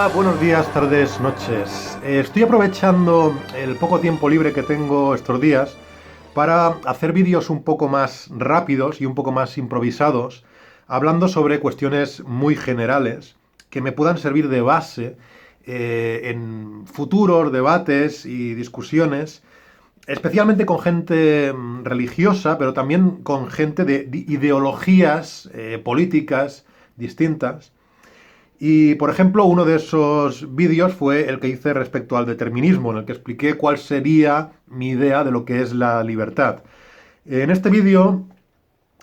Hola, buenos días, tardes, noches. Estoy aprovechando el poco tiempo libre que tengo estos días para hacer vídeos un poco más rápidos y un poco más improvisados, hablando sobre cuestiones muy generales que me puedan servir de base en futuros debates y discusiones, especialmente con gente religiosa, pero también con gente de ideologías políticas distintas. Y, por ejemplo, uno de esos vídeos fue el que hice respecto al determinismo, en el que expliqué cuál sería mi idea de lo que es la libertad. En este vídeo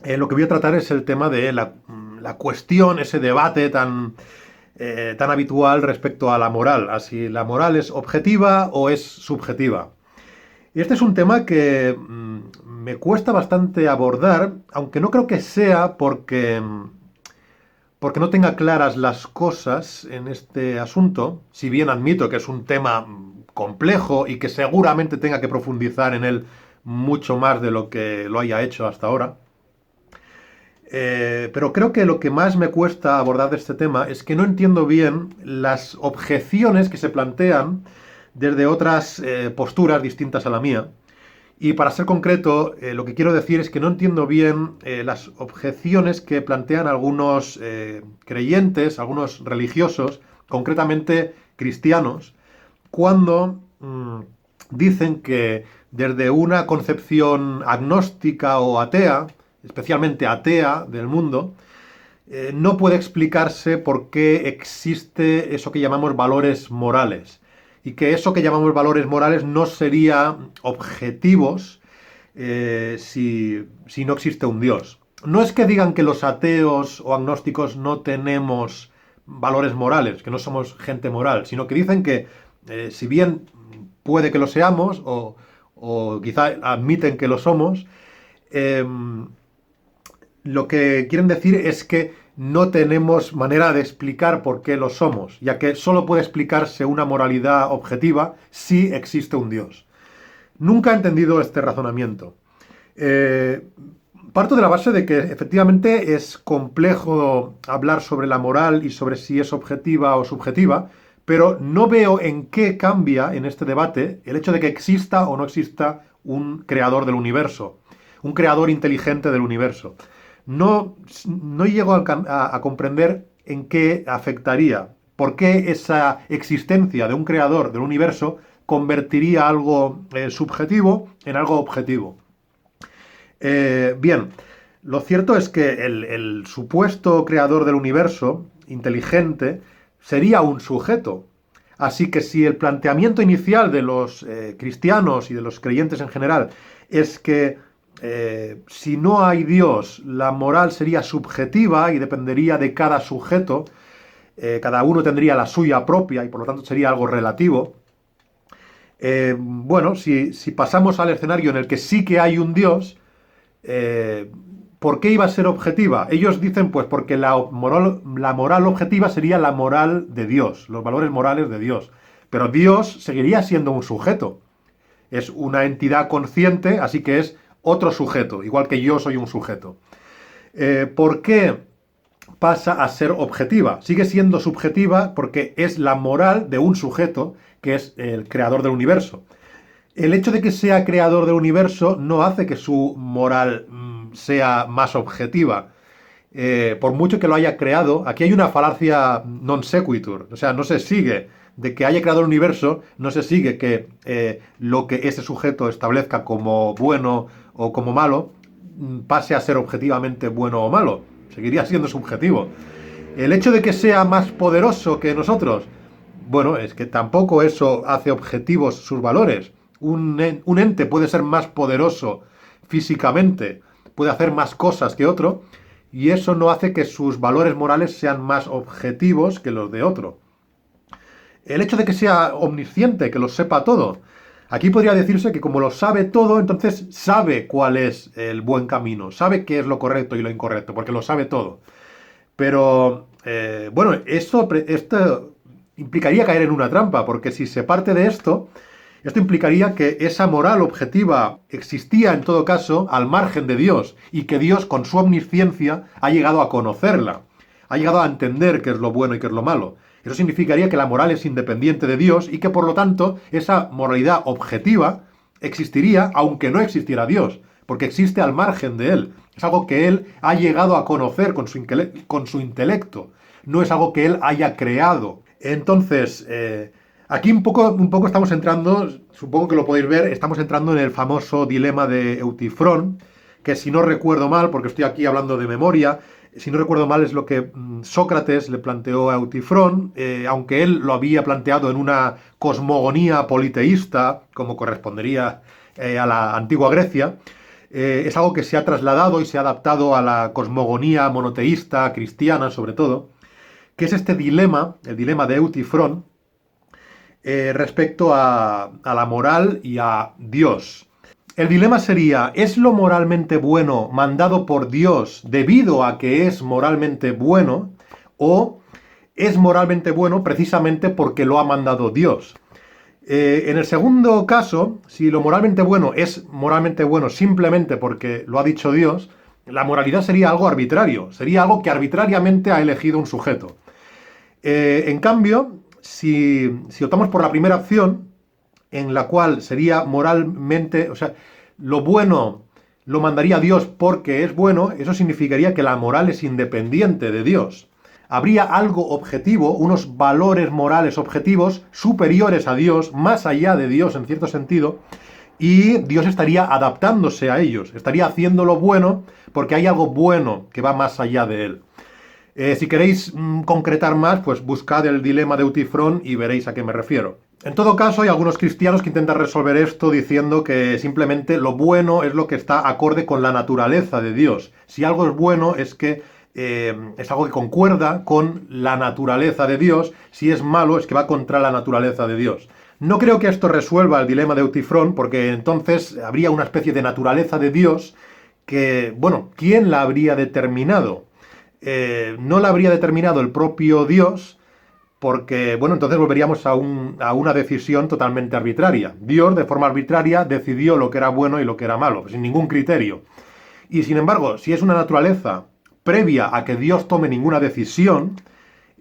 lo que voy a tratar es el tema de la cuestión, ese debate tan habitual respecto a la moral. Así, ¿la moral es objetiva o es subjetiva? Y este es un tema que me cuesta bastante abordar, aunque no creo que sea porque no tenga claras las cosas en este asunto, si bien admito que es un tema complejo y que seguramente tenga que profundizar en él mucho más de lo que lo haya hecho hasta ahora. Pero creo que lo que más me cuesta abordar de este tema es que no entiendo bien las objeciones que se plantean desde otras posturas distintas a la mía. Y para ser concreto, lo que quiero decir es que no entiendo bien las objeciones que plantean algunos creyentes, algunos religiosos, concretamente cristianos, cuando dicen que desde una concepción agnóstica o atea, especialmente atea del mundo, no puede explicarse por qué existe eso que llamamos valores morales y que eso que llamamos valores morales no sería objetivos si no existe un Dios. No es que digan que los ateos o agnósticos no tenemos valores morales, que no somos gente moral, sino que dicen que si bien puede que lo seamos o quizá admiten que lo somos, eh, lo que quieren decir es que no tenemos manera de explicar por qué lo somos, ya que solo puede explicarse una moralidad objetiva si existe un Dios. Nunca he entendido este razonamiento. Eh, Parto de la base de que efectivamente es complejo hablar sobre la moral y sobre si es objetiva o subjetiva, pero no veo en qué cambia en este debate el hecho de que exista o no exista un creador del universo, un creador inteligente del universo. No llego a comprender en qué afectaría, por qué esa existencia de un creador del universo convertiría algo subjetivo en algo objetivo. Bien, lo cierto es que el supuesto creador del universo, inteligente, sería un sujeto. Así que si el planteamiento inicial de los cristianos y de los creyentes en general es que si no hay Dios, la moral sería subjetiva y dependería de cada sujeto, cada uno tendría la suya propia y por lo tanto sería algo relativo. Bueno, si pasamos al escenario en el que sí que hay un Dios, ¿por qué iba a ser objetiva? Ellos dicen, pues porque la moral objetiva sería la moral de Dios, los valores morales de Dios. Pero Dios seguiría siendo un sujeto. Es una entidad consciente, así que es otro sujeto, igual que yo soy un sujeto. ¿Por qué pasa a ser objetiva? Sigue siendo subjetiva porque es la moral de un sujeto, que es el creador del universo. El hecho de que sea creador del universo no hace que su moral sea más objetiva. Por mucho que lo haya creado, aquí hay una falacia non sequitur, o sea, no se sigue de que haya creado el universo, no se sigue que lo que ese sujeto establezca como bueno o como malo pase a ser objetivamente bueno o malo, seguiría siendo subjetivo. El hecho de que sea más poderoso que nosotros, bueno, es que tampoco eso hace objetivos sus valores. Un ente puede ser más poderoso físicamente, puede hacer más cosas que otro, y eso no hace que sus valores morales sean más objetivos que los de otro. El hecho de que sea omnisciente, que lo sepa todo. Aquí podría decirse que como lo sabe todo, entonces sabe cuál es el buen camino, sabe qué es lo correcto y lo incorrecto, porque lo sabe todo. Pero, bueno, esto implicaría caer en una trampa, porque si se parte de esto implicaría que esa moral objetiva existía en todo caso al margen de Dios y que Dios con su omnisciencia ha llegado a conocerla. ha llegado a entender qué es lo bueno y qué es lo malo. Eso significaría que la moral es independiente de Dios y que por lo tanto esa moralidad objetiva existiría aunque no existiera Dios, porque existe al margen de él. Es algo que él ha llegado a conocer con su intelecto, no es algo que él haya creado. Entonces, aquí un poco estamos entrando, supongo que lo podéis ver, estamos entrando en el famoso dilema de Eutifrón, que si no recuerdo mal, porque estoy aquí hablando de memoria, si no recuerdo mal es lo que Sócrates le planteó a Eutifrón, aunque él lo había planteado en una cosmogonía politeísta, como correspondería a la antigua Grecia, es algo que se ha trasladado y se ha adaptado a la cosmogonía monoteísta, cristiana sobre todo, que es este dilema, el dilema de Eutifrón, respecto a la moral y a Dios. El dilema sería, ¿es lo moralmente bueno mandado por Dios debido a que es moralmente bueno? ¿O es moralmente bueno precisamente porque lo ha mandado Dios? En el segundo caso, si lo moralmente bueno es moralmente bueno simplemente porque lo ha dicho Dios, la moralidad sería algo arbitrario, sería algo que arbitrariamente ha elegido un sujeto. En cambio, si optamos por la primera opción, en la cual sería moralmente, o sea, lo bueno lo mandaría Dios porque es bueno, eso significaría que la moral es independiente de Dios. Habría algo objetivo, unos valores morales objetivos superiores a Dios, más allá de Dios en cierto sentido, y Dios estaría adaptándose a ellos, estaría haciendo lo bueno porque hay algo bueno que va más allá de él. Si queréis concretar más, pues buscad el dilema de Eutifrón y veréis a qué me refiero. En todo caso, hay algunos cristianos que intentan resolver esto diciendo que simplemente lo bueno es lo que está acorde con la naturaleza de Dios. Si algo es bueno es que es algo que concuerda con la naturaleza de Dios. Si es malo es que va contra la naturaleza de Dios. No creo que esto resuelva el dilema de Eutifrón, porque entonces habría una especie de naturaleza de Dios que, bueno, ¿quién la habría determinado? No la habría determinado el propio Dios, porque, bueno, entonces volveríamos a una decisión totalmente arbitraria. Dios, de forma arbitraria, decidió lo que era bueno y lo que era malo, sin ningún criterio. Y sin embargo, si es una naturaleza previa a que Dios tome ninguna decisión,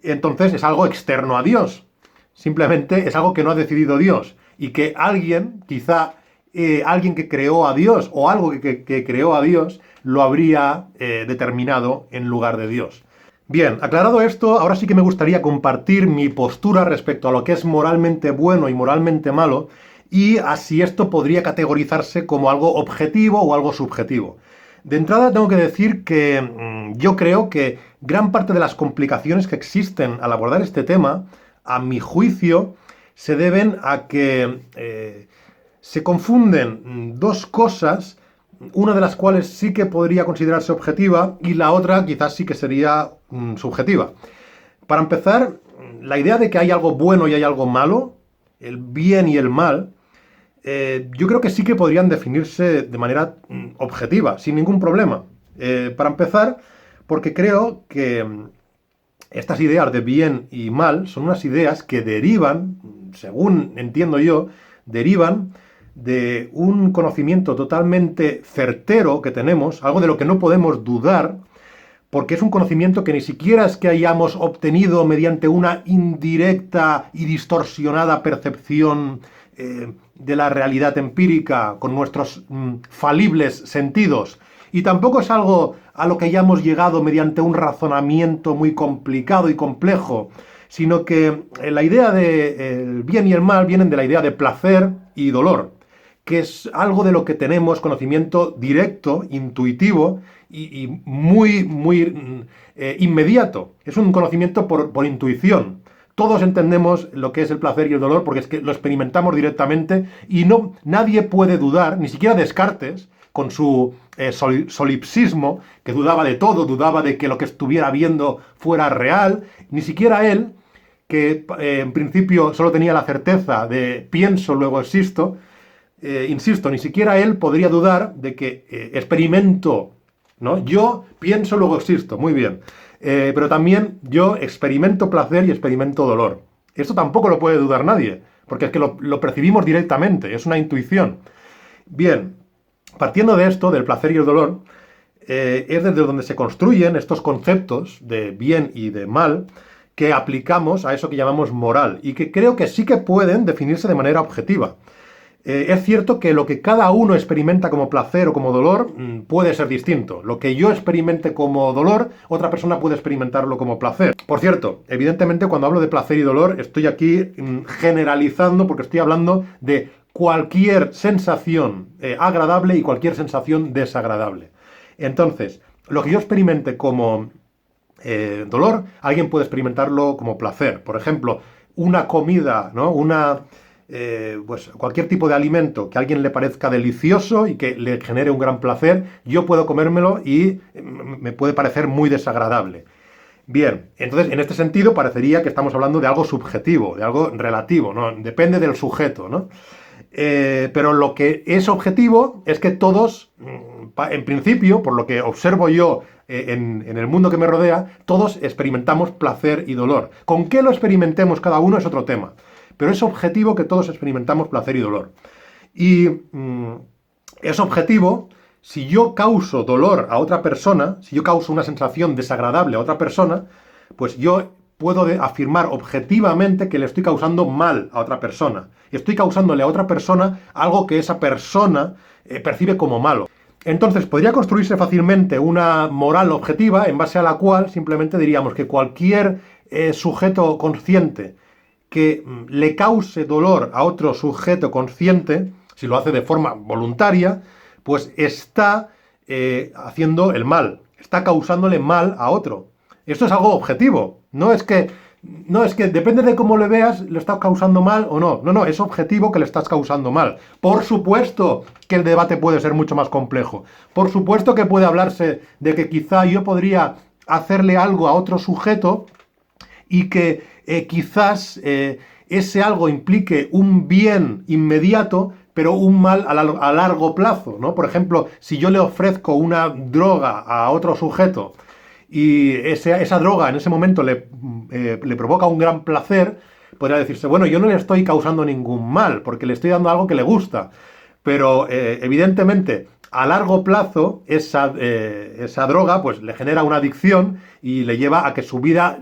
entonces es algo externo a Dios. Simplemente es algo que no ha decidido Dios. Y que alguien, quizá alguien que creó a Dios o algo que creó a Dios, lo habría determinado en lugar de Dios. Bien, aclarado esto, ahora sí que me gustaría compartir mi postura respecto a lo que es moralmente bueno y moralmente malo y a si esto podría categorizarse como algo objetivo o algo subjetivo. De entrada tengo que decir que yo creo que gran parte de las complicaciones que existen al abordar este tema, a mi juicio, se deben a que se confunden dos cosas, una de las cuales sí que podría considerarse objetiva y la otra quizás sí que sería subjetiva. Para empezar, la idea de que hay algo bueno y hay algo malo, el bien y el mal, yo creo que sí que podrían definirse de manera objetiva, sin ningún problema. Para empezar, porque creo que estas ideas de bien y mal son unas ideas que derivan, según entiendo yo, derivan de un conocimiento totalmente certero que tenemos, algo de lo que no podemos dudar, porque es un conocimiento que ni siquiera es que hayamos obtenido mediante una indirecta y distorsionada percepción de la realidad empírica con nuestros falibles sentidos, y tampoco es algo a lo que hayamos llegado mediante un razonamiento muy complicado y complejo, sino que la idea de el bien y el mal vienen de la idea de placer y dolor, que es algo de lo que tenemos conocimiento directo, intuitivo y muy inmediato. Es un conocimiento por intuición. Todos entendemos lo que es el placer y el dolor porque es que lo experimentamos directamente y nadie puede dudar, ni siquiera Descartes, con su solipsismo, que dudaba de todo, dudaba de que lo que estuviera viendo fuera real, ni siquiera él, que en principio solo tenía la certeza de pienso, luego existo, insisto, ni siquiera él podría dudar de que experimento, ¿no? Yo pienso, luego existo, muy bien. Pero también yo experimento placer y experimento dolor. Esto tampoco lo puede dudar nadie, porque es que lo percibimos directamente, es una intuición. Bien, partiendo de esto, del placer y el dolor, es desde donde se construyen estos conceptos de bien y de mal que aplicamos a eso que llamamos moral y que creo que sí que pueden definirse de manera objetiva. Es cierto que lo que cada uno experimenta como placer o como dolor puede ser distinto. Lo que yo experimente como dolor, otra persona puede experimentarlo como placer. Por cierto, evidentemente cuando hablo de placer y dolor estoy aquí generalizando porque estoy hablando de cualquier sensación agradable y cualquier sensación desagradable. Entonces, lo que yo experimente como dolor, alguien puede experimentarlo como placer. Por ejemplo, una comida, ¿no? Pues cualquier tipo de alimento que a alguien le parezca delicioso y que le genere un gran placer, yo puedo comérmelo y me puede parecer muy desagradable. Bien, entonces en este sentido parecería que estamos hablando de algo subjetivo, de algo relativo, ¿no? Depende del sujeto, ¿no? Pero lo que es objetivo es que todos, en principio, por lo que observo yo en el mundo que me rodea, todos experimentamos placer y dolor. ¿Con qué lo experimentemos cada uno es otro tema? Pero es objetivo que todos experimentamos placer y dolor. Y es objetivo, si yo causo dolor a otra persona, si yo causo una sensación desagradable a otra persona, pues yo puedo afirmar objetivamente que le estoy causando mal a otra persona. Estoy causándole a otra persona algo que esa persona percibe como malo. Entonces, podría construirse fácilmente una moral objetiva en base a la cual simplemente diríamos que cualquier sujeto consciente que le cause dolor a otro sujeto consciente, si lo hace de forma voluntaria, pues está haciendo el mal, está causándole mal a otro. Esto es algo objetivo, no es que depende de cómo le veas, le estás causando mal o no. No, es objetivo que le estás causando mal. Por supuesto que el debate puede ser mucho más complejo. Por supuesto que puede hablarse de que quizá yo podría hacerle algo a otro sujeto y que quizás ese algo implique un bien inmediato, pero un mal a largo plazo, ¿no? Por ejemplo, si yo le ofrezco una droga a otro sujeto y esa droga en ese momento le provoca un gran placer, podría decirse, bueno, yo no le estoy causando ningún mal, porque le estoy dando algo que le gusta, pero evidentemente a largo plazo esa droga pues le genera una adicción y le lleva a que su vida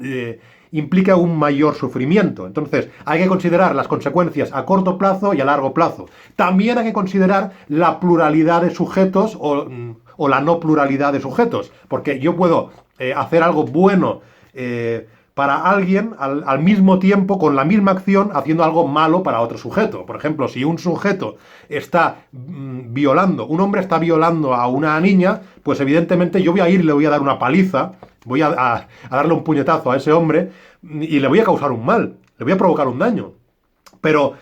implica un mayor sufrimiento. Entonces, hay que considerar las consecuencias a corto plazo y a largo plazo. También hay que considerar la pluralidad de sujetos o la no pluralidad de sujetos, porque yo puedo hacer algo bueno para alguien al mismo tiempo, con la misma acción, haciendo algo malo para otro sujeto. Por ejemplo, si un sujeto está un hombre está violando a una niña, pues evidentemente yo voy a ir y le voy a dar una paliza, voy a darle un puñetazo a ese hombre y le voy a causar un mal, le voy a provocar un daño. Pero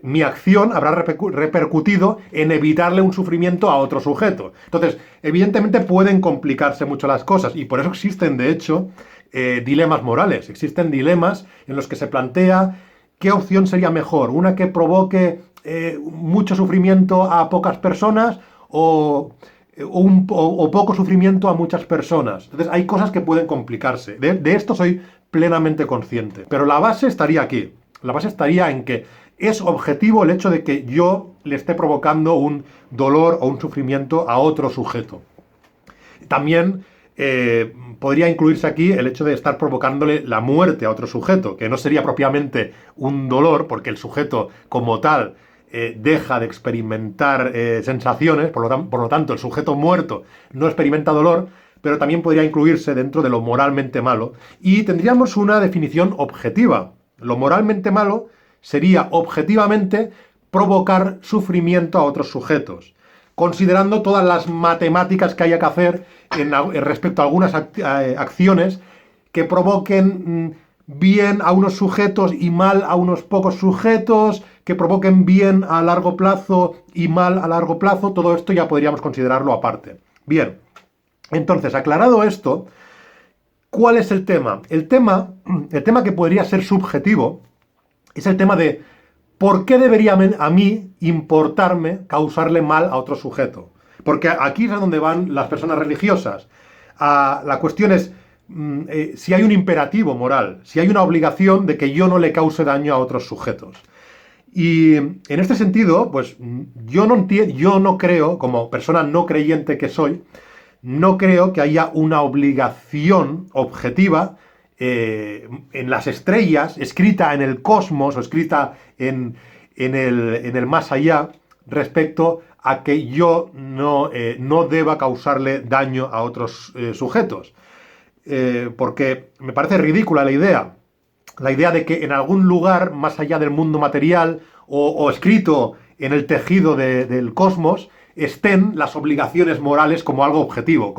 mi acción habrá repercutido en evitarle un sufrimiento a otro sujeto. Entonces, evidentemente pueden complicarse mucho las cosas y por eso existen, de hecho, dilemas morales. Existen dilemas en los que se plantea qué opción sería mejor, una que provoque mucho sufrimiento a pocas personas o poco sufrimiento a muchas personas. Entonces hay cosas que pueden complicarse. De esto soy plenamente consciente. Pero la base estaría aquí. La base estaría en que es objetivo el hecho de que yo le esté provocando un dolor o un sufrimiento a otro sujeto. También podría incluirse aquí el hecho de estar provocándole la muerte a otro sujeto, que no sería propiamente un dolor, porque el sujeto como tal deja de experimentar sensaciones, por lo tanto el sujeto muerto no experimenta dolor, pero también podría incluirse dentro de lo moralmente malo, y tendríamos una definición objetiva. Lo moralmente malo sería objetivamente provocar sufrimiento a otros sujetos, considerando todas las matemáticas que haya que hacer respecto a algunas acciones que provoquen bien a unos sujetos y mal a unos pocos sujetos, que provoquen bien a largo plazo y mal a largo plazo. Todo esto ya podríamos considerarlo aparte. Bien, entonces, aclarado esto, ¿cuál es el tema? El tema que podría ser subjetivo es el tema de ¿por qué debería a mí importarme causarle mal a otro sujeto? Porque aquí es a donde van las personas religiosas. La cuestión es si hay un imperativo moral, si hay una obligación de que yo no le cause daño a otros sujetos. Y en este sentido, pues yo no creo, como persona no creyente que soy, no creo que haya una obligación objetiva en las estrellas, escrita en el cosmos o escrita en el más allá, respecto a que yo no deba causarle daño a otros sujetos. Porque me parece ridícula la idea de que en algún lugar más allá del mundo material o escrito en el tejido del cosmos estén las obligaciones morales como algo objetivo,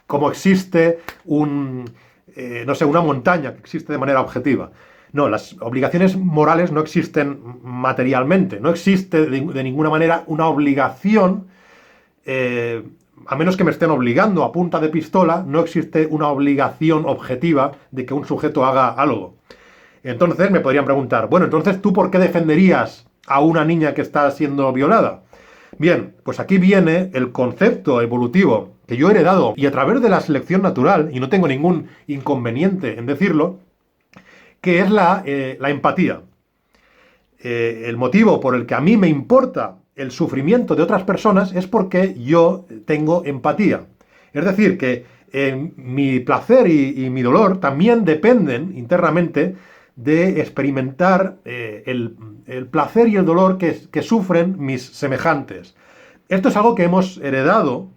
como existe no sé, una montaña que existe de manera objetiva. No, las obligaciones morales no existen materialmente, no existe de ninguna manera una obligación, a menos que me estén obligando a punta de pistola, no existe una obligación objetiva de que un sujeto haga algo. Entonces me podrían preguntar, bueno, entonces ¿tú por qué defenderías a una niña que está siendo violada? Bien, pues aquí viene el concepto evolutivo que yo he heredado y a través de la selección natural, y no tengo ningún inconveniente en decirlo, que es la empatía. El motivo por el que a mí me importa el sufrimiento de otras personas es porque yo tengo empatía. Es decir, que mi placer y mi dolor también dependen internamente de experimentar el placer y el dolor que sufren mis semejantes. Esto es algo que hemos heredado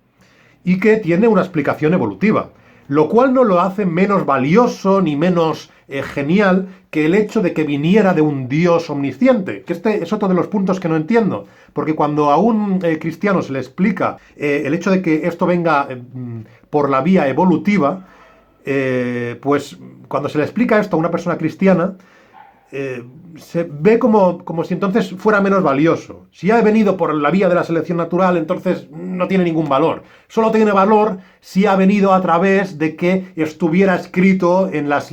y que tiene una explicación evolutiva, lo cual no lo hace menos valioso ni menos genial que el hecho de que viniera de un Dios omnisciente, que este es otro de los puntos que no entiendo, porque cuando a un cristiano se le explica el hecho de que esto venga por la vía evolutiva, pues cuando se le explica esto a una persona cristiana, se ve como si entonces fuera menos valioso. Si ha venido por la vía de la selección natural, entonces no tiene ningún valor. Solo tiene valor si ha venido a través de que estuviera escrito en las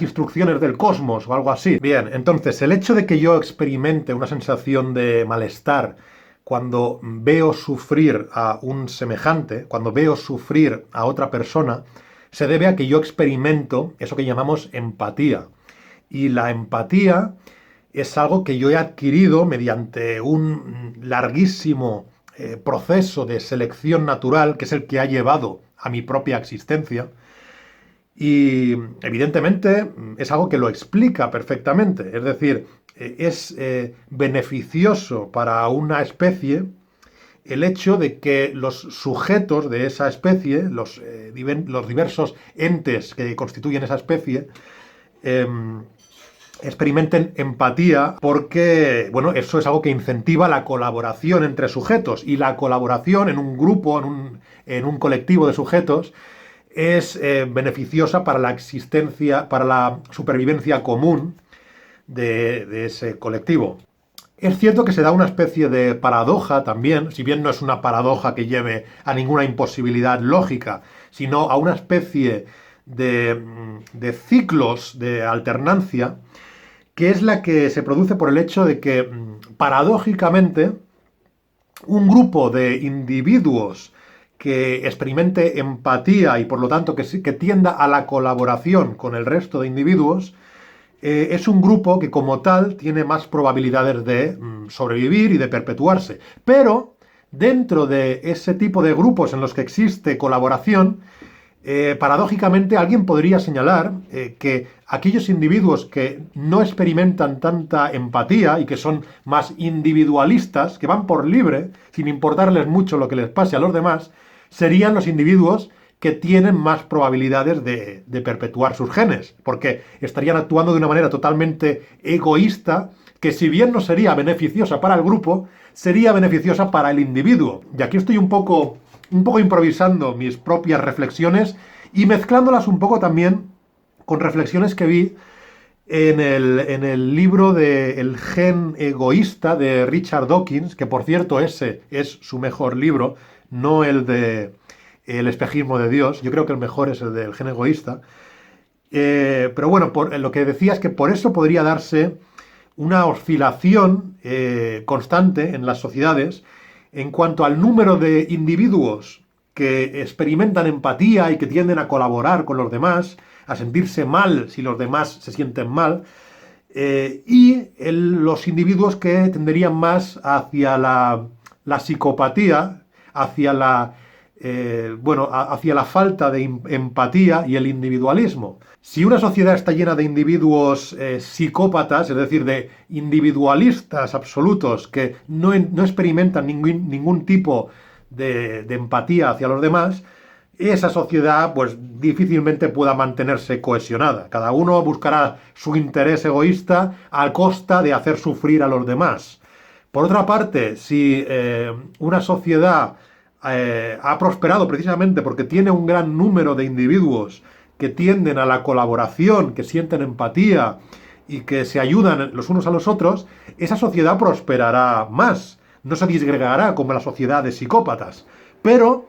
instrucciones del cosmos o algo así. Bien, entonces el hecho de que yo experimente una sensación de malestar cuando veo sufrir a un semejante, cuando veo sufrir a otra persona, se debe a que yo experimento eso que llamamos empatía. Y la empatía es algo que yo he adquirido mediante un larguísimo proceso de selección natural, que es el que ha llevado a mi propia existencia. Y evidentemente es algo que lo explica perfectamente. Es decir, es beneficioso para una especie el hecho de que los sujetos de esa especie, los diversos entes que constituyen esa especie, experimenten empatía porque, bueno, eso es algo que incentiva la colaboración entre sujetos y la colaboración en un grupo, en un colectivo de sujetos es beneficiosa para la existencia, para la supervivencia común de ese colectivo. Es cierto que se da una especie de paradoja también, si bien no es una paradoja que lleve a ninguna imposibilidad lógica, sino a una especie de ciclos de alternancia, que es la que se produce por el hecho de que, paradójicamente, un grupo de individuos que experimente empatía y por lo tanto que tienda a la colaboración con el resto de individuos, es un grupo que como tal tiene más probabilidades de sobrevivir y de perpetuarse. Pero dentro de ese tipo de grupos en los que existe colaboración, paradójicamente alguien podría señalar que aquellos individuos que no experimentan tanta empatía y que son más individualistas, que van por libre, sin importarles mucho lo que les pase a los demás, serían los individuos que tienen más probabilidades de perpetuar sus genes, porque estarían actuando de una manera totalmente egoísta, que si bien no sería beneficiosa para el grupo, sería beneficiosa para el individuo. Y aquí estoy un poco improvisando mis propias reflexiones y mezclándolas un poco también con reflexiones que vi en el libro de El gen egoísta de Richard Dawkins, que por cierto ese es su mejor libro, no el de El espejismo de Dios. Yo creo que el mejor es el del gen egoísta. Pero bueno, lo que decía es que por eso podría darse una oscilación constante en las sociedades en cuanto al número de individuos que experimentan empatía y que tienden a colaborar con los demás, a sentirse mal si los demás se sienten mal, y los individuos que tenderían más hacia la psicopatía, hacia hacia la falta de empatía y el individualismo. Si una sociedad está llena de individuos psicópatas, es decir, de individualistas absolutos que no experimentan ningún tipo de empatía hacia los demás, esa sociedad pues difícilmente pueda mantenerse cohesionada. Cada uno buscará su interés egoísta a costa de hacer sufrir a los demás. Por otra parte, si una sociedad ha prosperado precisamente porque tiene un gran número de individuos que tienden a la colaboración, que sienten empatía y que se ayudan los unos a los otros, esa sociedad prosperará más, no se disgregará como la sociedad de psicópatas. Pero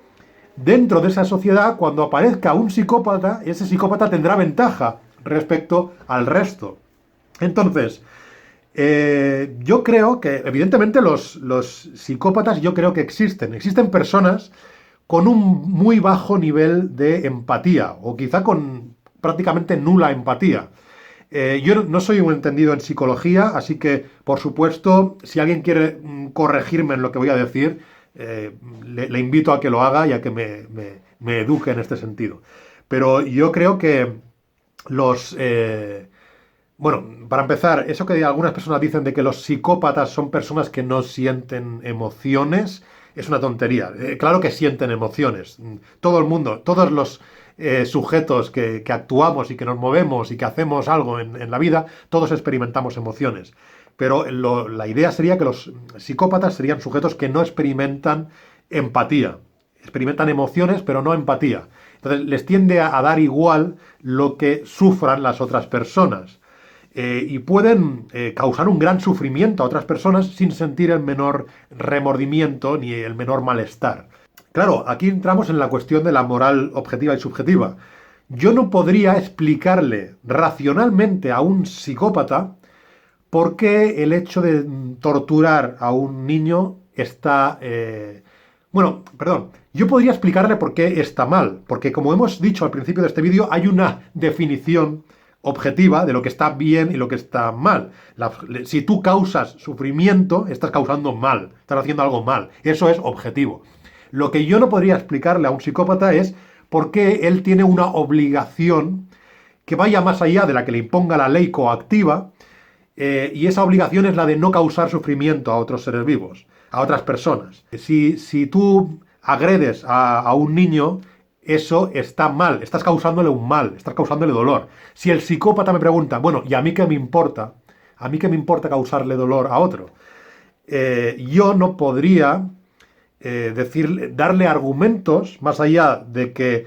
dentro de esa sociedad, cuando aparezca un psicópata, ese psicópata tendrá ventaja respecto al resto. Entonces, yo creo que, evidentemente, los psicópatas yo creo que existen. Existen personas con un muy bajo nivel de empatía, o quizá con prácticamente nula empatía. Yo no soy un entendido en psicología, así que, por supuesto, si alguien quiere corregirme en lo que voy a decir, le invito a que lo haga y a que me eduque en este sentido. Pero yo creo que para empezar, eso que algunas personas dicen de que los psicópatas son personas que no sienten emociones, es una tontería. Claro que sienten emociones. Todo el mundo, todos los sujetos que actuamos y que nos movemos y que hacemos algo en la vida, todos experimentamos emociones. Pero la idea sería que los psicópatas serían sujetos que no experimentan empatía. Experimentan emociones, pero no empatía. Entonces les tiende a dar igual lo que sufran las otras personas. Y pueden causar un gran sufrimiento a otras personas sin sentir el menor remordimiento ni el menor malestar. Claro, aquí entramos en la cuestión de la moral objetiva y subjetiva. Yo no podría explicarle racionalmente a un psicópata por qué el hecho de torturar a un niño está... yo podría explicarle por qué está mal, porque como hemos dicho al principio de este vídeo, hay una definición objetiva de lo que está bien y lo que está mal. Si tú causas sufrimiento, estás causando mal, estás haciendo algo mal. Eso es objetivo. Lo que yo no podría explicarle a un psicópata es por qué él tiene una obligación que vaya más allá de la que le imponga la ley coactiva, y esa obligación es la de no causar sufrimiento a otros seres vivos, a otras personas. Si tú agredes a un niño, eso está mal, estás causándole un mal, estás causándole dolor. Si el psicópata me pregunta, bueno, ¿y a mí qué me importa? ¿A mí qué me importa causarle dolor a otro? Yo no podría darle argumentos más allá de que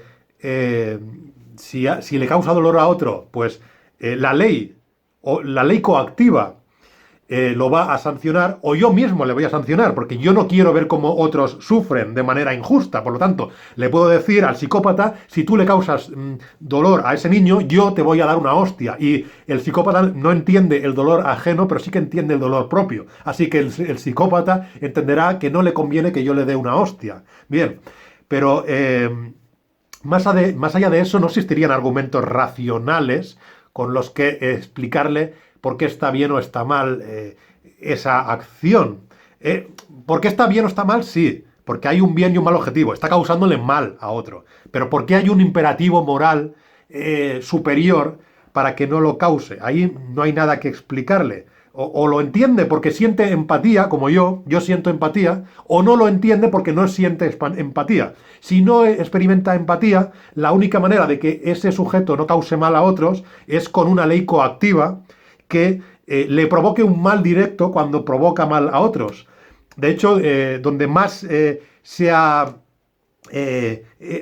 si le causa dolor a otro, pues la ley coactiva lo va a sancionar, o yo mismo le voy a sancionar, porque yo no quiero ver cómo otros sufren de manera injusta. Por lo tanto, le puedo decir al psicópata, si tú le causas dolor a ese niño, yo te voy a dar una hostia. Y el psicópata no entiende el dolor ajeno, pero sí que entiende el dolor propio. Así que el psicópata entenderá que no le conviene que yo le dé una hostia. Bien, pero más allá de eso no existirían argumentos racionales con los que explicarle por qué está bien o está mal esa acción. ¿Por qué está bien o está mal? Sí, porque hay un bien y un mal objetivo, está causándole mal a otro. Pero ¿por qué hay un imperativo moral superior para que no lo cause? Ahí no hay nada que explicarle. O lo entiende porque siente empatía, como yo siento empatía, o no lo entiende porque no siente empatía. Si no experimenta empatía, la única manera de que ese sujeto no cause mal a otros es con una ley coactiva que le provoque un mal directo cuando provoca mal a otros. De hecho, donde más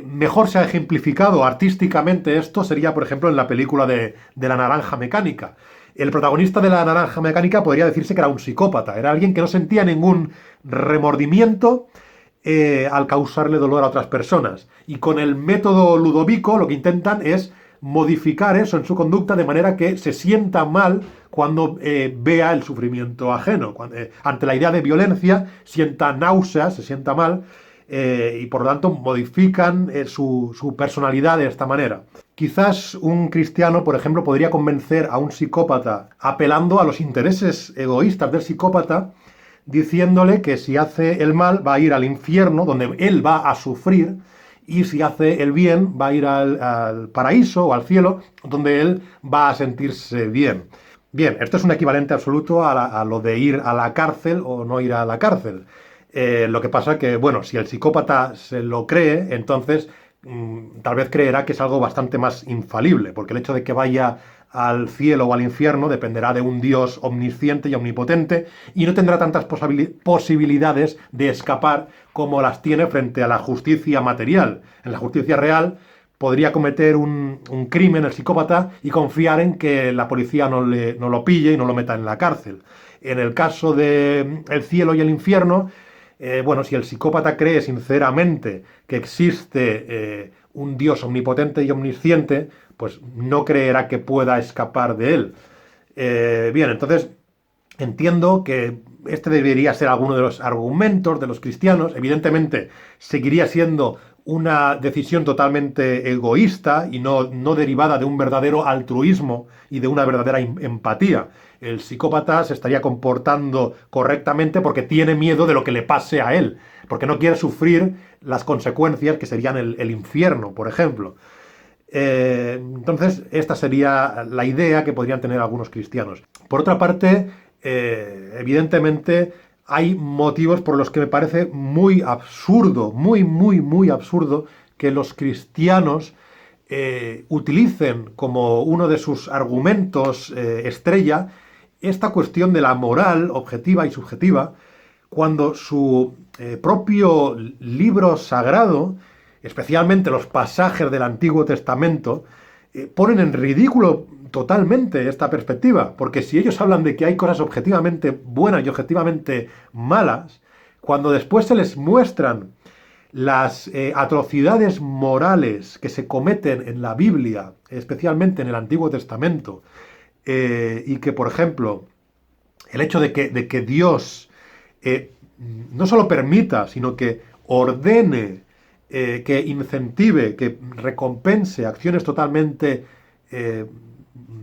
mejor se ha ejemplificado artísticamente esto sería, por ejemplo, en la película de La Naranja Mecánica. El protagonista de La Naranja Mecánica podría decirse que era un psicópata, era alguien que no sentía ningún remordimiento al causarle dolor a otras personas. Y con el método Ludovico lo que intentan es modificar eso en su conducta de manera que se sienta mal cuando vea el sufrimiento ajeno. Ante la idea de violencia, sienta náuseas, se sienta mal, y por lo tanto modifican su personalidad de esta manera. Quizás un cristiano, por ejemplo, podría convencer a un psicópata apelando a los intereses egoístas del psicópata diciéndole que si hace el mal va a ir al infierno, donde él va a sufrir, y si hace el bien va a ir al paraíso o al cielo, donde él va a sentirse bien. Bien, esto es un equivalente absoluto a lo de ir a la cárcel o no ir a la cárcel. Lo que pasa que, bueno, si el psicópata se lo cree, entonces tal vez creerá que es algo bastante más infalible, porque el hecho de que vaya al cielo o al infierno dependerá de un Dios omnisciente y omnipotente y no tendrá tantas posibilidades de escapar como las tiene frente a la justicia material. En la justicia real podría cometer un crimen el psicópata y confiar en que la policía no lo pille y no lo meta en la cárcel. En el caso de el cielo y el infierno, bueno, si el psicópata cree sinceramente que existe un Dios omnipotente y omnisciente, pues no creerá que pueda escapar de él. Bien, entonces entiendo que este debería ser alguno de los argumentos de los cristianos. Evidentemente, seguiría siendo una decisión totalmente egoísta y no derivada de un verdadero altruismo y de una verdadera empatía. El psicópata se estaría comportando correctamente porque tiene miedo de lo que le pase a él, porque no quiere sufrir las consecuencias que serían el infierno, por ejemplo. Entonces, esta sería la idea que podrían tener algunos cristianos. Por otra parte, evidentemente, hay motivos por los que me parece muy absurdo, muy absurdo que los cristianos utilicen como uno de sus argumentos estrella esta cuestión de la moral objetiva y subjetiva, cuando su propio libro sagrado, especialmente los pasajes del Antiguo Testamento, ponen en ridículo totalmente esta perspectiva, porque si ellos hablan de que hay cosas objetivamente buenas y objetivamente malas, cuando después se les muestran las atrocidades morales que se cometen en la Biblia, especialmente en el Antiguo Testamento, y que, por ejemplo, el hecho de que Dios no solo permita, sino que ordene, que incentive, que recompense acciones totalmente,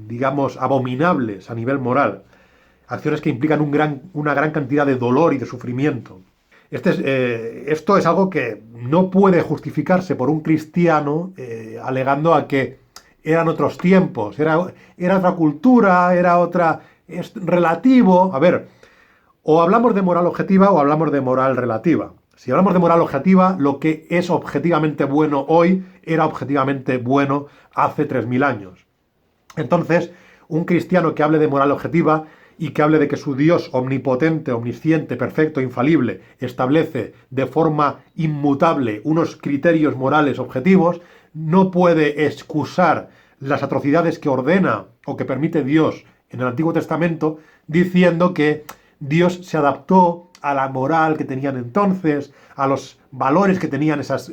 digamos, abominables a nivel moral, acciones que implican una gran cantidad de dolor y de sufrimiento. Esto es algo que no puede justificarse por un cristiano alegando a que eran otros tiempos, era otra cultura, es relativo. A ver, o hablamos de moral objetiva o hablamos de moral relativa. Si hablamos de moral objetiva, lo que es objetivamente bueno hoy era objetivamente bueno hace 3000 años. Entonces, un cristiano que hable de moral objetiva y que hable de que su Dios omnipotente, omnisciente, perfecto, infalible, establece de forma inmutable unos criterios morales objetivos, no puede excusar las atrocidades que ordena o que permite Dios en el Antiguo Testamento diciendo que Dios se adaptó a la moral que tenían entonces, a los valores que tenían esas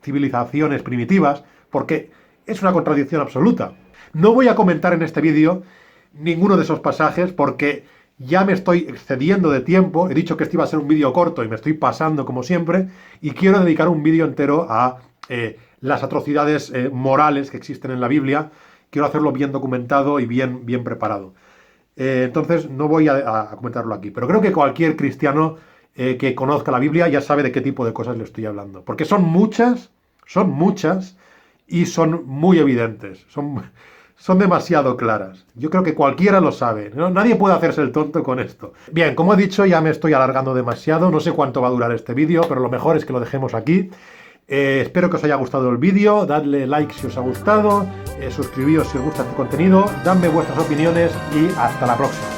civilizaciones primitivas, porque es una contradicción absoluta. No voy a comentar en este vídeo ninguno de esos pasajes porque ya me estoy excediendo de tiempo. He dicho que este iba a ser un vídeo corto y me estoy pasando como siempre, y quiero dedicar un vídeo entero a las atrocidades morales que existen en la Biblia. Quiero hacerlo bien documentado y bien preparado. Entonces no voy a comentarlo aquí, pero creo que cualquier cristiano que conozca la Biblia ya sabe de qué tipo de cosas le estoy hablando, porque son muchas y son muy evidentes, son demasiado claras. Yo creo que cualquiera lo sabe, ¿no? Nadie puede hacerse el tonto con esto. Bien, como he dicho, ya me estoy alargando demasiado, no sé cuánto va a durar este vídeo, pero lo mejor es que lo dejemos aquí. Espero que os haya gustado el vídeo, dadle like si os ha gustado, suscribíos si os gusta este contenido, dadme vuestras opiniones y hasta la próxima.